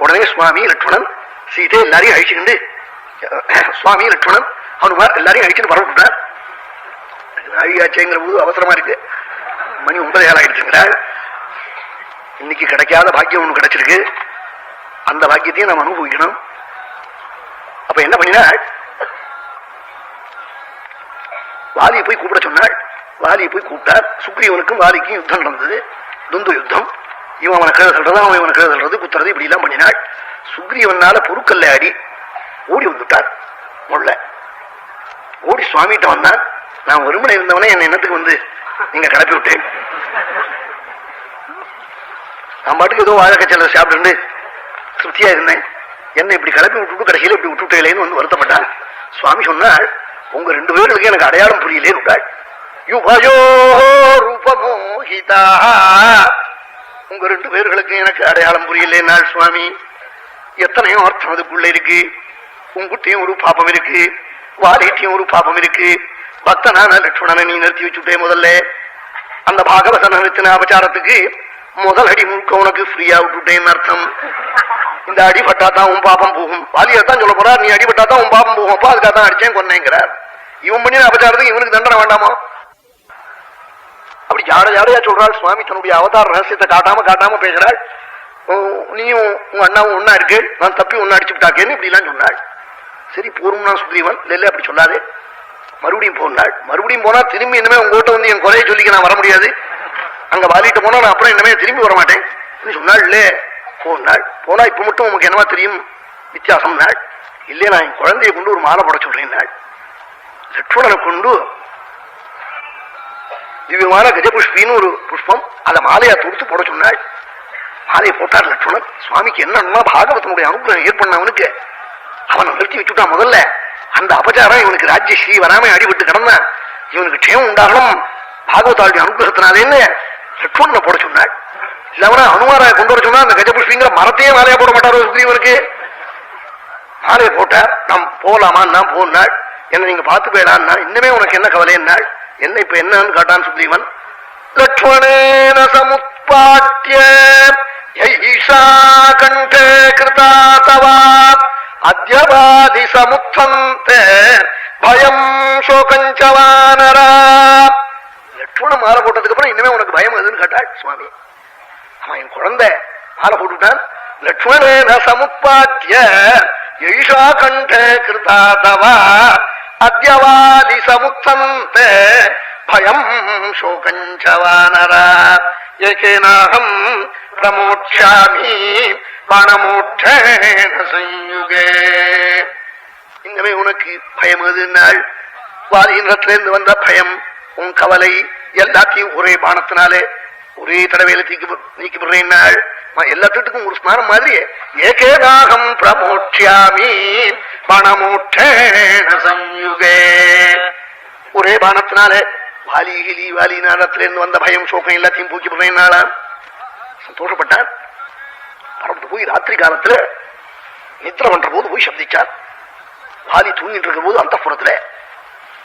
உடனே சுவாமி லட்சுமணன் சீதை எல்லாரையும் அழிச்சுக்கிண்டு சுவாமி லட்சுமணன் ஹனுமார் எல்லாரையும் அழிச்சுட்டு வரவிட்டார். ஆழியாச்சேங்கிற போது அவசரமா இருக்கு, மணி 9 ஆயிடுச்சுங்கிறாள். இன்னைக்கு கிடைக்காத பாக்கியம் ஒண்ணு கிடைச்சிருக்கு, அந்த பாக்கியத்தையும் நாம் அனுபவிக்கணும். அப்ப என்ன பண்ணினாள், வாலியை போய் கூப்பிட சொன்னாள். வாலியை போய் கூப்பிட்டார். சுக்ரீவனுக்கும் வாலிக்கும் யுத்தம் நடந்தது, துந்து யுத்தம். இவன் அவனை கழுத சொல்றது, அவன் இவனை கழுத சொல்றது, குத்துறது, இப்படி எல்லாம் பண்ணினாள். சுக்ரீவனால பொருட்கல்ல ஆடி ஓடி வந்துட்டார். முள்ள ஓடி சுவாமிகிட்ட வந்தான். நான் வெறுமனை இருந்தவனே என்ன எண்ணத்துக்கு வந்து நீங்க கிளப்பி விட்டேன், நான் பாட்டுக்கு ஏதோ வாழைக்கச்சல சாப்பிட்டு திருப்தியா இருந்தேன், என்ன இப்படி கிளப்பி விட்டுட்டு கடைசியில இப்படி விட்டுட்டேன்னு வந்து வருத்தப்பட்டான். சுவாமி சொன்னாள், உங்க 2 பேர்களுக்கு எனக்கு அடையாளம் புரியலே விட்டாள். யுபயோ ரூபமோகிதா, உங்க 2 பேர்களுக்கு எனக்கு அடையாளம் புரியலேன்னாள் சுவாமி. எத்தனையோ அர்த்தம் அதுக்குள்ள இருக்கு. உங்ககிட்டையும் ஒரு பாபம் இருக்கு, வாலிட்டையும் ஒரு பாபம் இருக்கு. பக்தனான லட்சுமணனை நீ நிறுத்தி வச்சுட்டே முதல்ல. அந்த பாகவத நிறுத்தின அபச்சாரத்துக்கு முதல் அடி முழுக்க உனக்கு ஃப்ரீயா விட்டுட்டேன்னு அர்த்தம். இந்த அடிபட்டாதான் உன் பாபம் போகும். வாலியத்தான் சொல்ல போறார், நீ அடிபட்டாதான் உன் பாபம் போகும், அப்பா அதுக்காக தான் அடிச்சேன் கொன்னேங்கிறார். இவன் பண்ணின அபச்சாரத்துக்கு இவனுக்கு தண்டனை வேண்டாமா? அப்படி ஜாடையா சொல்றாள். சுவாமி தன்னுடைய அவதார ரகசியத்தை காட்டாம பேசுறாள். நீயும் உங்க அண்ணாவும் ஒன்னா இருக்கு, நான் தப்பி ஒன்னு அடிச்சுட்டாக்கேன்னு இப்படி எல்லாம் சொன்னாள். சரி போரும்னா சுக்ரீவன், இல்ல அப்படி சொல்லாதே, மறுபடியும் போனாள். மறுபடியும் போனா திரும்பி இனிமே உங்ககிட்ட வந்து என் குறையை சொல்லிக்க நான் வர முடியாது, அங்க வாலிட்டு போனா நான் அப்புறம் இனிமே திரும்பி வர மாட்டேன் சொன்னாள். இல்ல போனாள். போனா இப்ப மட்டும் உங்களுக்கு என்னவா தெரியும் வித்தியாசம் நாள். இல்லையே நான் என் குழந்தைய கொண்டு ஒரு மாலை போட சொல்றேன் நாள். லட்சுமணனை கொண்டு திவ்யமான கஜபுஷ்பின்னு ஒரு புஷ்பம், அதை மாலையா தொடுத்து போட சொன்னாள். மாலையை போட்டார் லட்சுமணன். சுவாமிக்கு என்னன்னா பாகவதனுடைய அனுகிரகம் ஏற்பண்ணவனுக்கு அவனை நிறுத்தி வச்சுட்டான். முதல்ல அந்த அபச்சாரம் இவனுக்கு ராஜ்யஸ்ரீ வராம அடிபட்டு கிடந்தான், இவனுக்கு க்ஷேமம் உண்டாகணும் பாகவதாளுடைய அனுகிரகத்தினாலேன்னு லட்சுமணனை போட சொன்னாள். இல்லவனா அனுமாராய கொண்டு வர சொன்னா அந்த கஜபுஷ்பிங்கிற மரத்தையே மாலையா போட மாட்டாரோ சுக்ரீவனுக்கு. மாலையை போட்டார். நாம் போகலாமா, நான் போனாள். என்ன நீங்க பார்த்து போயிடலான்னா, இன்னுமே உனக்கு என்ன கவலை என்னாள், என்ன இப்ப என்னன்னு கேட்டான் சுக்ரீவன். லட்சுமணேன சமுத்பாட்ய ஈஷா கண்டே கிருதா தவா அத்யவாதி சமுத்தந்தே பயம் சோகஞ்சவானரா. லட்சுமணன் மாலை போட்டதுக்கு அப்புறம் இன்னுமே உனக்கு பயம் எதுன்னு கேட்டாள் சுவாமி. அவன் என் குழந்தை மாலை போட்டுட்டான். லட்சுமணேன சமுத்பாட்ய ஈஷா கண்டே கிருதா தவா அத்யவாதி சமுத்தந்தே பயம் சோகஞ்சவானரா ஏகேனாஹம் பிரமோட்சாமி பணமோட்சேன சயுகே. இங்கமே உனக்கு பயம் எதுனாள், வாலியினத்திலிருந்து வந்த பயம், உன் கவலை எல்லாத்தையும் ஒரே பானத்தினாலே ஒரே தடவையில நீக்கி விடுறேன்னாள். எல்லாத்துக்கும் ஒரு ஸ்நானம் மாதிரி ஏகேனாஹம் பிரமோட்சாமி பணமோட்சேன சயுகே. ஒரே பானத்தினாலே வாலியினத்திலிருந்து வந்த பயம் சோகம் எல்லாத்தையும் பூக்கி விடுறேன்னாளா. சந்தோஷப்பட்டார். பறந்து போய் ராத்திரி காலத்துல நித்திர பண்ற போது போய் சப்திச்சார். வாலி தூங்கிட்டு இருக்கிற போது அந்தப்புறத்துல